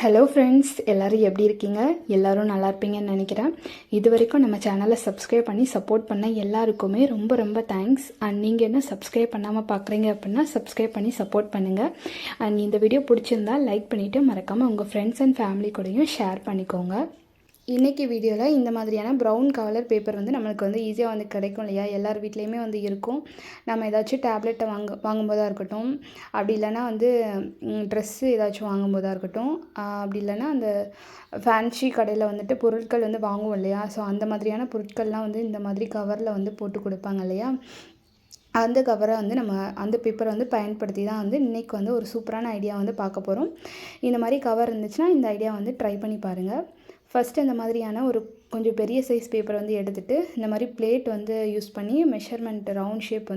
Hello friends, எல்லோரும் எப்படி இருக்கீங்க? எல்லோரும் நல்லா இருப்பீங்கன்னு நினைக்கிறேன். இது வரைக்கும் நம்ம சேனலை சப்ஸ்கிரைப் பண்ணி சப்போர்ட் பண்ண எல்லாருக்குமே ரொம்ப ரொம்ப தேங்க்ஸ். அண்ட் நீங்கள் என்ன சப்ஸ்கிரைப் பண்ணாமல் பார்க்குறீங்க அப்படின்னா சப்ஸ்கிரைப் பண்ணி சப்போர்ட் பண்ணுங்கள். அண்ட் இந்த வீடியோ பிடிச்சிருந்தா லைக் பண்ணிவிட்டு மறக்காமல் உங்கள் ஃப்ரெண்ட்ஸ் அண்ட் ஃபேமிலி கூடயும் ஷேர் பண்ணிக்கோங்க. இன்றைக்கி வீடியோவில் இந்த மாதிரியான ப்ரௌன் கலர் பேப்பர் நம்மளுக்கு ஈஸியாக கிடைக்கும் இல்லையா? எல்லார் வீட்லேயுமே இருக்கும். நம்ம ஏதாச்சும் டேப்லெட்டை வாங்கும்போதாக இருக்கட்டும், அப்படி இல்லைனா ட்ரெஸ்ஸு ஏதாச்சும் வாங்கும்போதாக இருக்கட்டும், அப்படி இல்லைனா அந்த ஃபேன்சி கடையில் பொருட்கள் வாங்குவோம் இல்லையா? ஸோ அந்த மாதிரியான பொருட்கள்லாம் இந்த மாதிரி கவரில் போட்டு கொடுப்பாங்க இல்லையா? அந்த கவரை நம்ம அந்த பேப்பரை பயன்படுத்தி தான் இன்றைக்கி ஒரு சூப்பரான ஐடியா பார்க்க போகிறோம். இந்த மாதிரி கவர் இருந்துச்சுன்னா இந்த ஐடியா ட்ரை பண்ணி பாருங்கள். ஃபஸ்ட்டு இந்த மாதிரியான ஒரு கொஞ்சம் பெரிய சைஸ் பேப்பர் எடுத்துகிட்டு இந்த மாதிரி பிளேட் யூஸ் பண்ணி மெஷர்மெண்ட் ரவுண்ட் ஷேப்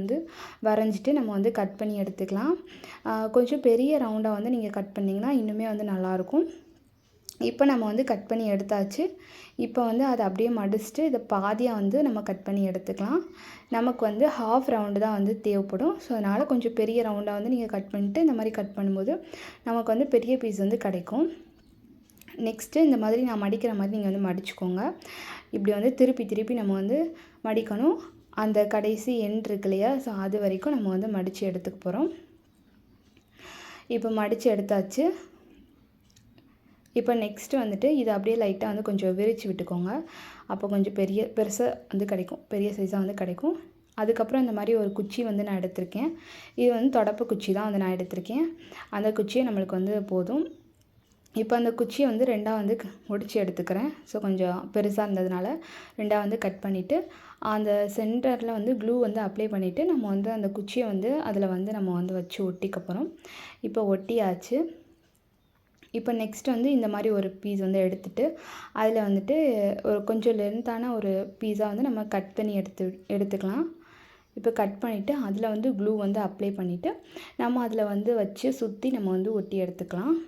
வரைஞ்சிட்டு நம்ம கட் பண்ணி எடுத்துக்கலாம். கொஞ்சம் பெரிய ரவுண்டாக நீங்கள் கட் பண்ணிங்கன்னா இன்னுமே நல்லாயிருக்கும். இப்போ நம்ம கட் பண்ணி எடுத்தாச்சு. இப்போ அதை அப்படியே மடிச்சுட்டு இதை பாதியாக நம்ம கட் பண்ணி எடுத்துக்கலாம். நமக்கு ஹாஃப் ரவுண்டு தான் தேவைப்படும். ஸோ அதனால் கொஞ்சம் பெரிய ரவுண்டாக நீங்கள் கட் பண்ணிவிட்டு இந்த மாதிரி கட் பண்ணும்போது நமக்கு பெரிய பீஸ் கிடைக்கும். நெக்ஸ்ட்டு இந்த மாதிரி நான் மடிக்கிற மாதிரி நீங்கள் மடிச்சுக்கோங்க. இப்படி திருப்பி திருப்பி நம்ம மடிக்கணும். அந்த கடைசி எண்ட் இருக்கு இல்லையா? ஸோ அது வரைக்கும் நம்ம மடித்து எடுத்துக்க போகிறோம். இப்போ மடித்து எடுத்தாச்சு. இப்போ நெக்ஸ்ட்டு இதை அப்படியே லைட்டாக கொஞ்சம் விரித்து விட்டுக்கோங்க. அப்போ கொஞ்சம் பெருசாக கிடைக்கும், பெரிய சைஸாக கிடைக்கும். அதுக்கப்புறம் இந்த மாதிரி ஒரு குச்சி நான் எடுத்திருக்கேன். இது தொடப்பு குச்சி தான் நான் எடுத்திருக்கேன். அந்த குச்சியே நம்மளுக்கு போதும். இப்போ அந்த குச்சியை ரெண்டாக முடிச்சு எடுத்துக்கிறேன். ஸோ கொஞ்சம் பெருசாக இருந்ததுனால ரெண்டாக கட் பண்ணிவிட்டு அந்த சென்டரில் க்ளூ அப்ளை பண்ணிவிட்டு நம்ம அந்த குச்சியை அதில் நம்ம வச்சு ஒட்டிக்க போகிறோம். இப்போ ஒட்டியாச்சு. இப்போ நெக்ஸ்ட் இந்த மாதிரி ஒரு பீஸ் எடுத்துகிட்டு அதில் ஒரு கொஞ்சம் லென்த்தான ஒரு பீஸாக நம்ம கட் பண்ணி எடுத்துக்கலாம். இப்போ கட் பண்ணிவிட்டு அதில் க்ளூ அப்ளை பண்ணிவிட்டு நம்ம அதில் வச்சு சுற்றி நம்ம ஒட்டி எடுத்துக்கலாம்.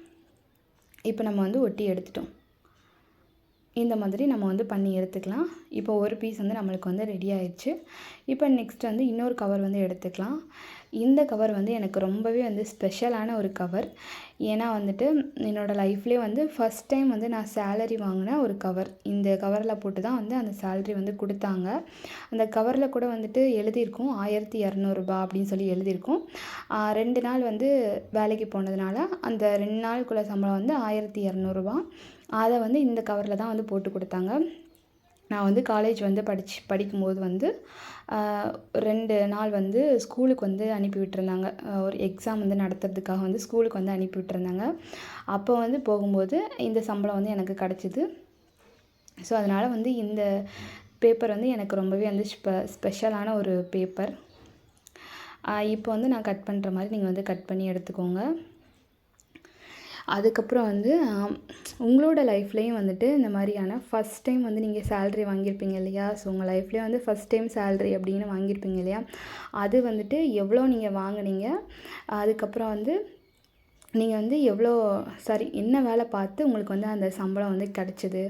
இப்போ நம்ம ஒட்டி எடுத்துட்டோம். இந்த மாதிரி நம்ம பண்ணி எடுத்துக்கலாம். இப்போ ஒரு பீஸ் நம்மளுக்கு ரெடி ஆயிடுச்சு. இப்போ நெக்ஸ்ட் இன்னொரு கவர் எடுத்துக்கலாம். இந்த கவர் எனக்கு ரொம்பவே ஸ்பெஷலான ஒரு கவர். ஏன்னா என்னோடய லைஃப்லேயே ஃபஸ்ட் டைம் நான் சேலரி வாங்கின ஒரு கவர். இந்த கவரில் போட்டு தான் அந்த சேலரி கொடுத்தாங்க. அந்த கவரில் கூட எழுதியிருக்கும் 1200 ரூபா அப்படின்னு சொல்லி எழுதியிருக்கும். 2 நாள் வேலைக்கு போனதுனால அந்த 2 நாளுக்குள்ள சம்பளம் 1200 ரூபா. அதை இந்த கவரில் தான் போட்டு கொடுத்தாங்க. நான் காலேஜ் படிக்கும்போது 2 நாள் ஸ்கூலுக்கு அனுப்பி விட்டுருந்தாங்க. ஒரு எக்ஸாம் நடத்துறதுக்காக ஸ்கூலுக்கு அனுப்பி விட்டுருந்தாங்க. அப்போ போகும்போது இந்த சம்பளம் எனக்கு கிடச்சிது. ஸோ அதனால் இந்த பேப்பர் எனக்கு ரொம்பவே ஸ்பெஷலான ஒரு பேப்பர். இப்போ நான் கட் பண்ணுற மாதிரி நீங்கள் கட் பண்ணி எடுத்துக்கோங்க. அதுக்கப்புறம் உங்களோட லைஃப்லேயும் இந்த மாதிரியான ஃபஸ்ட் டைம் நீங்கள் சேலரி வாங்கியிருப்பீங்க இல்லையா? ஸோ உங்கள் லைஃப்லேயே ஃபஸ்ட் டைம் சேலரி அப்படின்னு வாங்கியிருப்பீங்க இல்லையா? அது எவ்வளோ நீங்கள் வாங்கினீங்க, அதுக்கப்புறம் நீங்கள் எவ்வளோ என்ன வேலை பார்த்து உங்களுக்கு அந்த சம்பளம் கிடச்சிது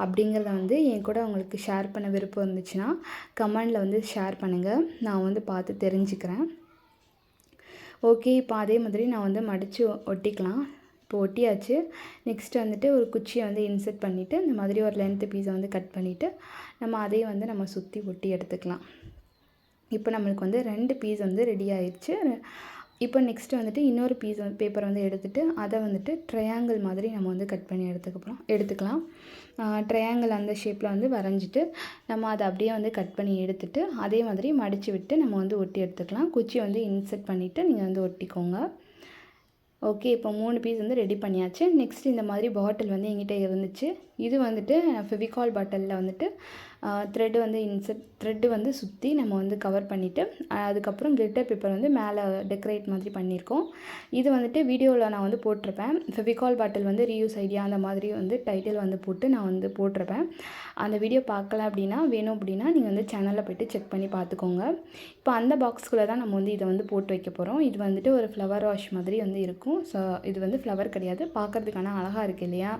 அப்படிங்கிறத என் கூட உங்களுக்கு ஷேர் பண்ண விருப்பம் இருந்துச்சுன்னா கமெண்டில் ஷேர் பண்ணுங்கள். நான் பார்த்து தெரிஞ்சுக்கிறேன். ஓகே, இப்போ அதே மாதிரி நான் மடித்து ஒட்டிக்கலாம். இப்போ ஒட்டியாச்சு. நெக்ஸ்ட் ஒரு குச்சியை இன்சர்ட் பண்ணிவிட்டு இந்த மாதிரி ஒரு லென்த்து பீஸை கட் பண்ணிவிட்டு நம்ம அதையும் நம்ம சுற்றி ஒட்டி எடுத்துக்கலாம். இப்போ நம்மளுக்கு 2 பீஸ் ரெடி ஆயிடுச்சு. இப்போ நெக்ஸ்ட்டு இன்னொரு பீஸ் பேப்பர் எடுத்துகிட்டு அதை ட்ரையாங்கிள் மாதிரி நம்ம கட் பண்ணி எடுத்துக்கலாம். ட்ரையாங்கிள் அந்த ஷேப்பில் வரைஞ்சிட்டு நம்ம அதை அப்படியே கட் பண்ணி எடுத்துகிட்டு அதே மாதிரி மடித்து விட்டு நம்ம ஒட்டி எடுத்துக்கலாம். குச்சி இன்சர்ட் பண்ணிவிட்டு நீங்கள் ஒட்டிக்கோங்க. ஓகே, இப்போ 3 பீஸ் ரெடி பண்ணியாச்சு. நெக்ஸ்ட் இந்த மாதிரி பாட்டில் என்கிட்ட இருந்துச்சு. இது ஃபெவிகால் பாட்டிலில் த்ரெட்டு சுற்றி நம்ம கவர் பண்ணிவிட்டு அதுக்கப்புறம் கிளிட்டர் பேப்பர் மேலே டெக்கரேட் மாதிரி பண்ணியிருக்கோம். இது வீடியோவில் நான் போட்டிருப்பேன். ஃபெவிகால் பாட்டில் ரீயூஸ் ஐடியா அந்த மாதிரி டைட்டில் போட்டு நான் போட்டிருப்பேன். அந்த வீடியோ பார்க்கல அப்படின்னா வேணும் அப்படின்னா நீங்கள் சேனலில் போய்ட்டு செக் பண்ணி பார்த்துக்கோங்க. இப்போ அந்த பாக்ஸ்குள்ளே தான் நம்ம இதை போட்டு வைக்க போகிறோம். இது ஒரு ஃப்ளவர் வாஷ் மாதிரி இருக்கும். ஸோ இது ஃப்ளவர் கிடையாது, பார்க்குறதுக்கான அழகாக இருக்குது இல்லையா?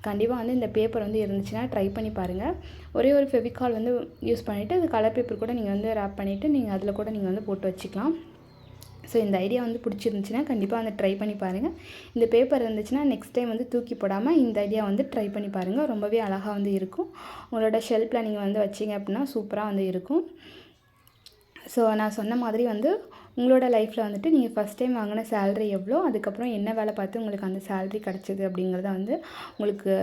கண்டிப்பாக இந்த பேப்பர் இருந்துச்சுன்னா ட்ரை பண்ணி பாருங்கள். ஒரே ஒரு ஃபெவிகால் யூஸ் பண்ணிவிட்டு அது கலர் பேப்பர் கூட நீங்கள் ரேப் பண்ணிவிட்டு நீங்கள் அதில் கூட நீங்கள் போட்டு வச்சுக்கலாம். ஸோ இந்த ஐடியா வந்து பிடிச்சிருந்துச்சின்னா கண்டிப்பாக வந்து ட்ரை பண்ணி பாருங்கள். இந்த பேப்பர் இருந்துச்சுன்னா நெக்ஸ்ட் டைம் வந்து தூக்கி போடாமல் இந்த ஐடியா வந்து ட்ரை பண்ணி பாருங்கள். ரொம்பவே அழகாக வந்து இருக்கும். உங்களோட ஷெல்ஃபில் நீங்கள் வந்து வச்சிங்க அப்படின்னா சூப்பராக வந்து இருக்கும். ஸோ நான் சொன்ன மாதிரி வந்து உங்களோட லைஃப்பில் வந்துட்டு நீங்கள் ஃபஸ்ட் டைம் வாங்கின சேலரி எவ்வளோ, அதுக்கப்புறம் என்ன வேலை பார்த்து உங்களுக்கு அந்த சேலரி கிடச்சிது அப்படிங்கிறத வந்து உங்களுக்கு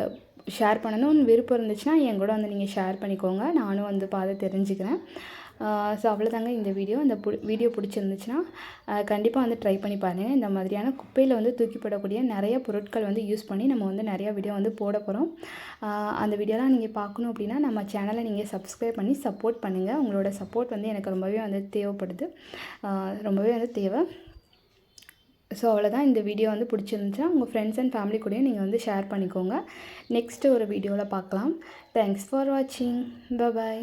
ஷேர் பண்ணணும்னு விருப்பம் இருந்துச்சுன்னா என் கூட வந்து நீங்கள் ஷேர் பண்ணிக்கோங்க. நானும் வந்து பார்த்து தெரிஞ்சுக்கிறேன். ஸோ அவ்வளோதாங்க இந்த வீடியோ. இந்த வீடியோ பிடிச்சிருந்துச்சுன்னா கண்டிப்பாக வந்து ட்ரை பண்ணி பாருங்கள். இந்த மாதிரியான குப்பையில் வந்து தூக்கி போடக்கூடிய நிறைய பொருட்கள் வந்து யூஸ் பண்ணி நம்ம வந்து நிறையா வீடியோ வந்து போட போகிறோம். அந்த வீடியோலாம் நீங்கள் பார்க்கணும் அப்படின்னா நம்ம சேனலை நீங்கள் சப்ஸ்கிரைப் பண்ணி சப்போர்ட் பண்ணுங்கள். உங்களோட சப்போர்ட் வந்து எனக்கு ரொம்பவே வந்து தேவைப்படுது, ரொம்பவே வந்து தேவை. ஸோ அவ்வளோதான். இந்த வீடியோ வந்து பிடிச்சிருந்துச்சுன்னா உங்கள் ஃப்ரெண்ட்ஸ் அண்ட் ஃபேமிலி கூடயும் நீங்கள் வந்து ஷேர் பண்ணிக்கோங்க. நெக்ஸ்ட்டு ஒரு வீடியோவில் பார்க்கலாம். தேங்க்ஸ் ஃபார் வாட்சிங். பாய்.